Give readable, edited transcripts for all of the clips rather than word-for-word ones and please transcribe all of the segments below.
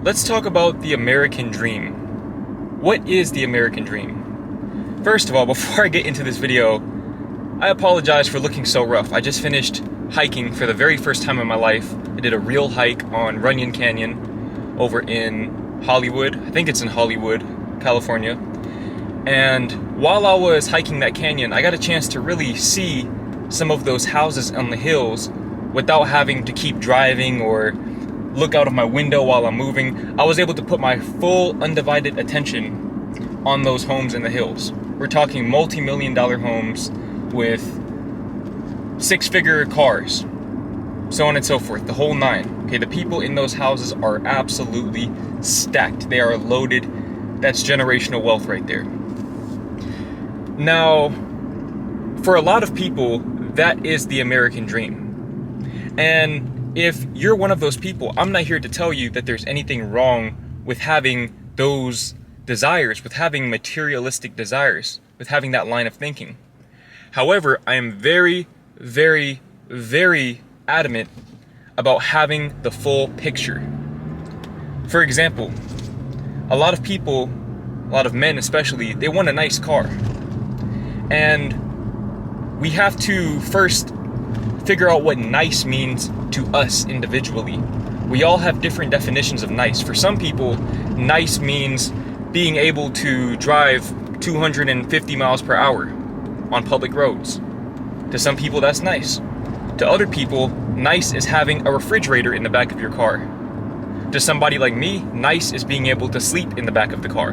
Let's talk about the American dream. What is the American dream? First of all, before I get into this video, I apologize for looking so rough. I just finished hiking for the very first time in my life. I did a real hike on Runyon Canyon over in Hollywood. I think it's in Hollywood, California. And while I was hiking that canyon, I got a chance to really see some of those houses on the hills without having to keep driving or look out of my window while I'm moving. I was able to put my full undivided attention on those homes in the hills. We're talking multi-million-dollar homes with six-figure cars, so on and so forth, the whole nine. Okay, the people in those houses are absolutely stacked. They are loaded. That's generational wealth right there. Now, for a lot of people, that is the American dream. And if you're one of those people, I'm not here to tell you that there's anything wrong with having those desires, with having materialistic desires, with having that line of thinking. However, I am very, very, very adamant about having the full picture. For example, a lot of people, a lot of men especially, they want a nice car. And we have to first figure out what nice means to us individually. We all have different definitions of nice. For some people, nice means being able to drive 250 miles per hour on public roads. To some people, that's nice. To other people, nice is having a refrigerator in the back of your car. To somebody like me, nice is being able to sleep in the back of the car.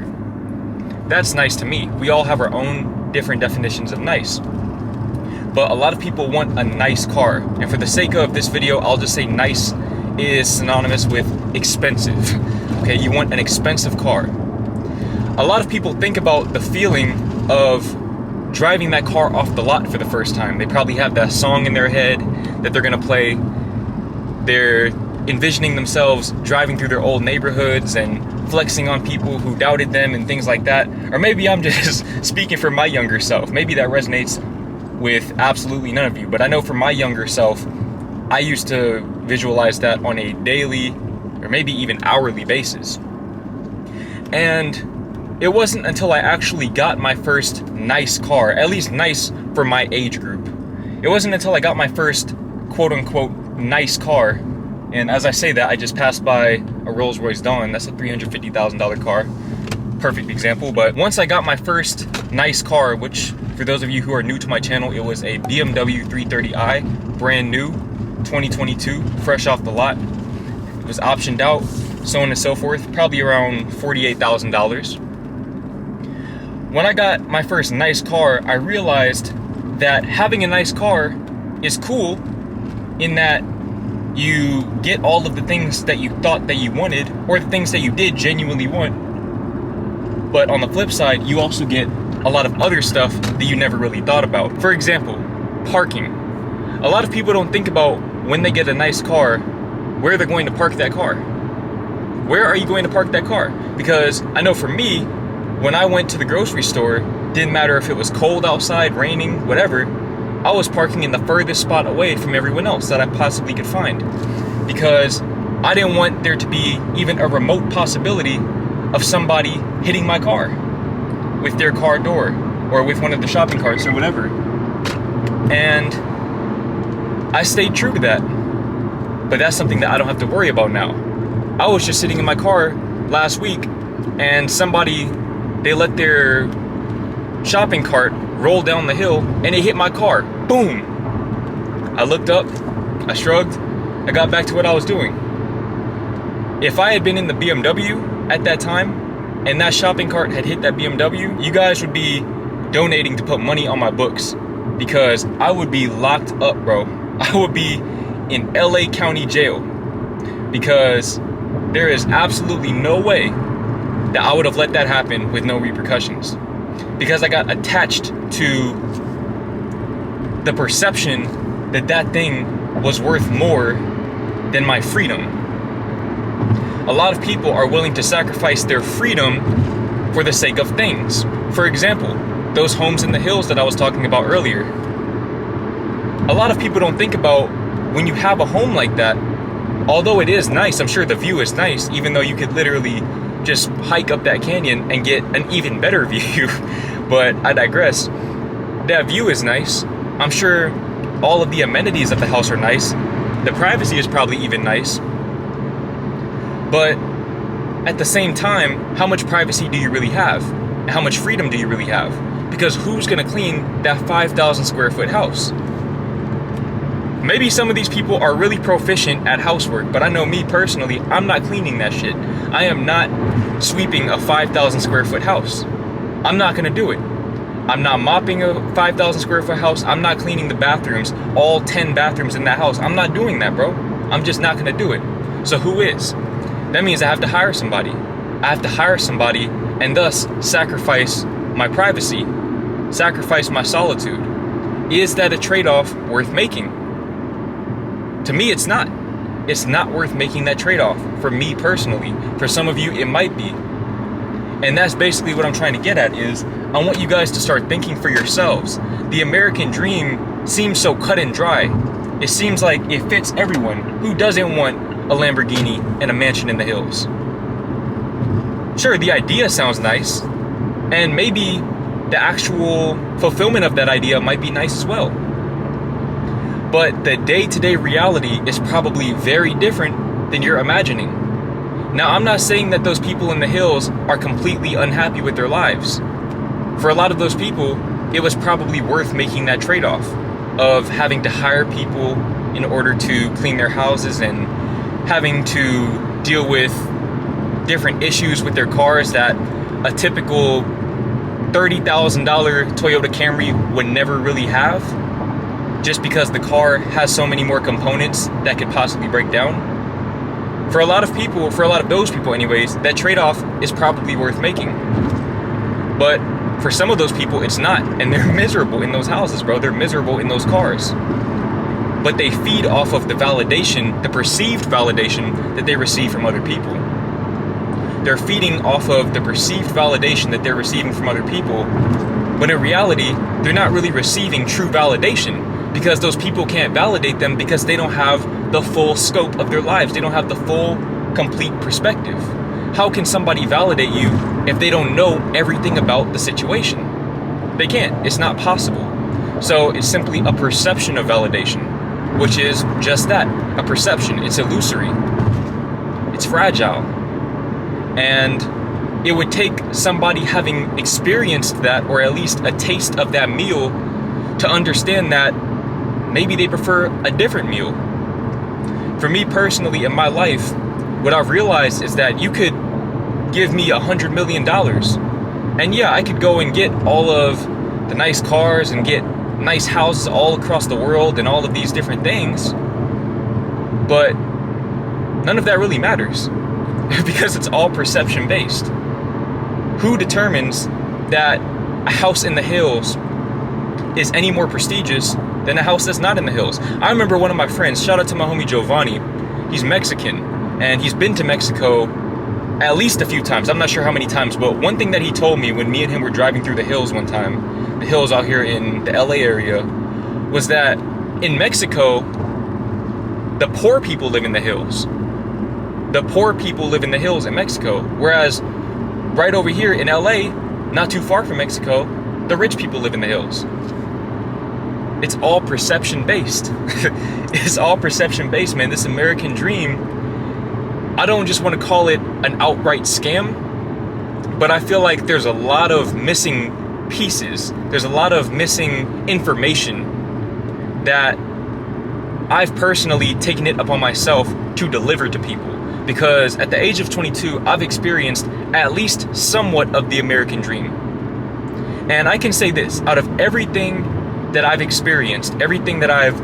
That's nice to me. We all have our own different definitions of nice. But a lot of people want a nice car. And for the sake of this video, I'll just say nice is synonymous with expensive. Okay, you want an expensive car. A lot of people think about the feeling of driving that car off the lot for the first time. They probably have that song in their head that they're gonna play. They're envisioning themselves driving through their old neighborhoods and flexing on people who doubted them and things like that. Or maybe I'm just speaking for my younger self. Maybe that resonates with absolutely none of you, but I know for my younger self, I used to visualize that on a daily or maybe even hourly basis. And it wasn't until I actually got my first nice car, at least nice for my age group. It wasn't until I got my first quote-unquote nice car, and as I say that, I just passed by a Rolls-Royce Dawn. That's a $350,000 car. Perfect example. But once I got my first nice car, which for those of you who are new to my channel, it was a BMW 330i, brand new, 2022, fresh off the lot. It was optioned out, so on and so forth, probably around $48,000. When I got my first nice car, I realized that having a nice car is cool in that you get all of the things that you thought that you wanted, or the things that you did genuinely want. But on the flip side, you also get a lot of other stuff that you never really thought about. For example, parking. A lot of people don't think about when they get a nice car, where they're going to park that car. Where are you going to park that car? Because I know for me, when I went to the grocery store, didn't matter if it was cold outside, raining, whatever, I was parking in the furthest spot away from everyone else that I possibly could find. Because I didn't want there to be even a remote possibility of somebody hitting my car with their car door or with one of the shopping carts or whatever. And I stayed true to that. But that's something that I don't have to worry about now. I was just sitting in my car last week and somebody, they let their shopping cart roll down the hill and it hit my car. Boom! I looked up, I shrugged, I got back to what I was doing. If I had been in the BMW at that time, and that shopping cart had hit that BMW, you guys would be donating to put money on my books, because I would be locked up, bro. I would be in LA County Jail, because there is absolutely no way that I would have let that happen with no repercussions, because I got attached to the perception that that thing was worth more than my freedom. A lot of people are willing to sacrifice their freedom for the sake of things. For example, those homes in the hills that I was talking about earlier. A lot of people don't think about when you have a home like that, although it is nice, I'm sure the view is nice, even though you could literally just hike up that canyon and get an even better view. But I digress. That view is nice. I'm sure all of the amenities of the house are nice. The privacy is probably even nice. But at the same time, how much privacy do you really have? How much freedom do you really have? Because who's gonna clean that 5,000 square foot house? Maybe some of these people are really proficient at housework, but I know me personally, I'm not cleaning that shit. I am not sweeping a 5,000 square foot house. I'm not gonna do it. I'm not mopping a 5,000 square foot house. I'm not cleaning the bathrooms, all 10 bathrooms in that house. I'm not doing that, bro. I'm just not gonna do it. So who is? That means I have to hire somebody. I have to hire somebody and thus sacrifice my privacy, sacrifice my solitude. Is that a trade-off worth making? To me, it's not. It's not worth making that trade-off. For me personally. For some of you, it might be. And that's basically what I'm trying to get at is, I want you guys to start thinking for yourselves. The American dream seems so cut and dry. It seems like it fits everyone. Who doesn't want a Lamborghini and a mansion in the hills? Sure, the idea sounds nice. And maybe the actual fulfillment of that idea might be nice as well. But the day-to-day reality is probably very different than you're imagining. Now, I'm not saying that those people in the hills are completely unhappy with their lives. For a lot of those people, it was probably worth making that trade-off of having to hire people in order to clean their houses and having to deal with different issues with their cars that a typical $30,000 Toyota Camry would never really have, just because the car has so many more components that could possibly break down. For a lot of people, for a lot of those people anyways, that trade-off is probably worth making. But for some of those people, it's not. And they're miserable in those houses, bro. They're miserable in those cars. But they feed off of the validation, the perceived validation that they receive from other people. They're feeding off of the perceived validation that they're receiving from other people. But in reality, they're not really receiving true validation, because those people can't validate them because they don't have the full scope of their lives. They don't have the full, complete perspective. How can somebody validate you if they don't know everything about the situation? They can't. It's not possible. So it's simply a perception of validation, which is just that, a perception. It's illusory. It's fragile. And it would take somebody having experienced that, or at least a taste of that meal, to understand that maybe they prefer a different meal. For me personally, in my life, what I've realized is that you could give me $100 million, and yeah, I could go and get all of the nice cars and get nice houses all across the world and all of these different things, but none of that really matters because it's all perception based. Who determines that a house in the hills is any more prestigious than a house that's not in the hills? I remember one of my friends, shout out to my homie Giovanni, he's Mexican, and he's been to Mexico at least a few times. I'm not sure how many times, but one thing that he told me when me and him were driving through the hills one time, the hills out here in the LA area, was that in Mexico, the poor people live in the hills. The poor people live in the hills in Mexico, whereas right over here in LA, not too far from Mexico, the rich people live in the hills. It's all perception based. It's all perception based, man. This American dream, I don't just want to call it an outright scam, but I feel like there's a lot of missing pieces. There's a lot of missing information that I've personally taken it upon myself to deliver to people. Because at the age of 22, I've experienced at least somewhat of the American dream. And I can say this, out of everything that I've experienced, everything that I've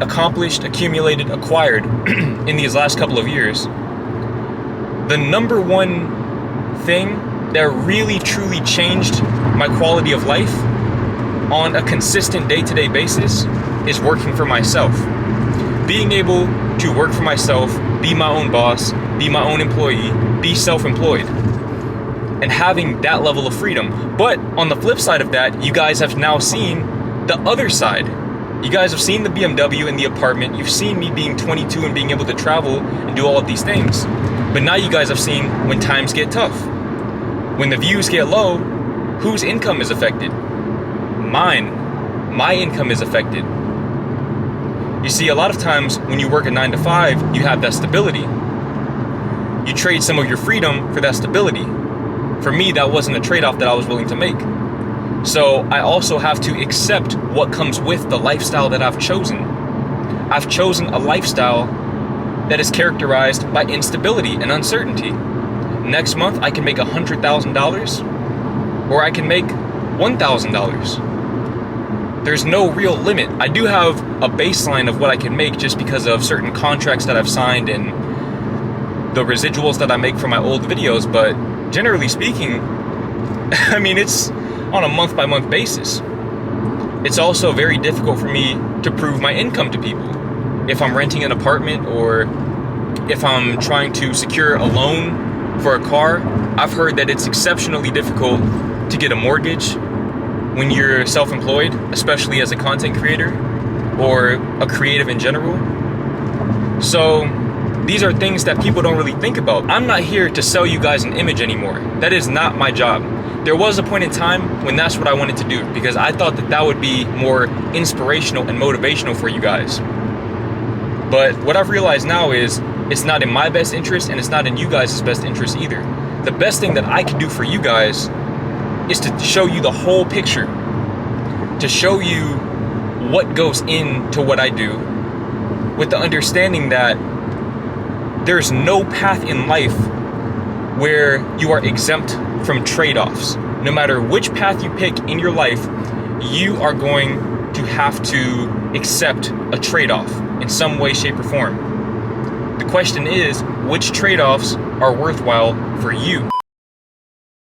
accomplished, accumulated, acquired in these last couple of years, the number one thing that really truly changed my quality of life on a consistent day-to-day basis is working for myself. Being able to work for myself, be my own boss, be my own employee, be self-employed, and having that level of freedom. But on the flip side of that, you guys have now seen the other side. You guys have seen the BMW and the apartment. You've seen me being 22 and being able to travel and do all of these things. But now you guys have seen when times get tough. When the views get low, whose income is affected? Mine. My income is affected. You see, a lot of times when you work a 9 to 5, you have that stability. You trade some of your freedom for that stability. For me, that wasn't a trade-off that I was willing to make. So I also have to accept what comes with the lifestyle that I've chosen. I've chosen a lifestyle that is characterized by instability and uncertainty. Next month, I can make $100,000, or I can make $1,000. There's no real limit. I do have a baseline of what I can make just because of certain contracts that I've signed and the residuals that I make from my old videos, but generally speaking, I mean, it's on a month-by-month basis. It's also very difficult for me to prove my income to people. If I'm renting an apartment or if I'm trying to secure a loan for a car, I've heard that it's exceptionally difficult to get a mortgage when you're self-employed, especially as a content creator or a creative in general. So these are things that people don't really think about. I'm not here to sell you guys an image anymore. That is not my job. There was a point in time when that's what I wanted to do because I thought that that would be more inspirational and motivational for you guys. But what I've realized now is it's not in my best interest and it's not in you guys' best interest either. The best thing that I can do for you guys is to show you the whole picture, to show you what goes into what I do, with the understanding that there's no path in life where you are exempt from trade-offs. No matter which path you pick in your life, you are going to have to accept a trade-off in some way, shape, or form. The question is, which trade-offs are worthwhile for you?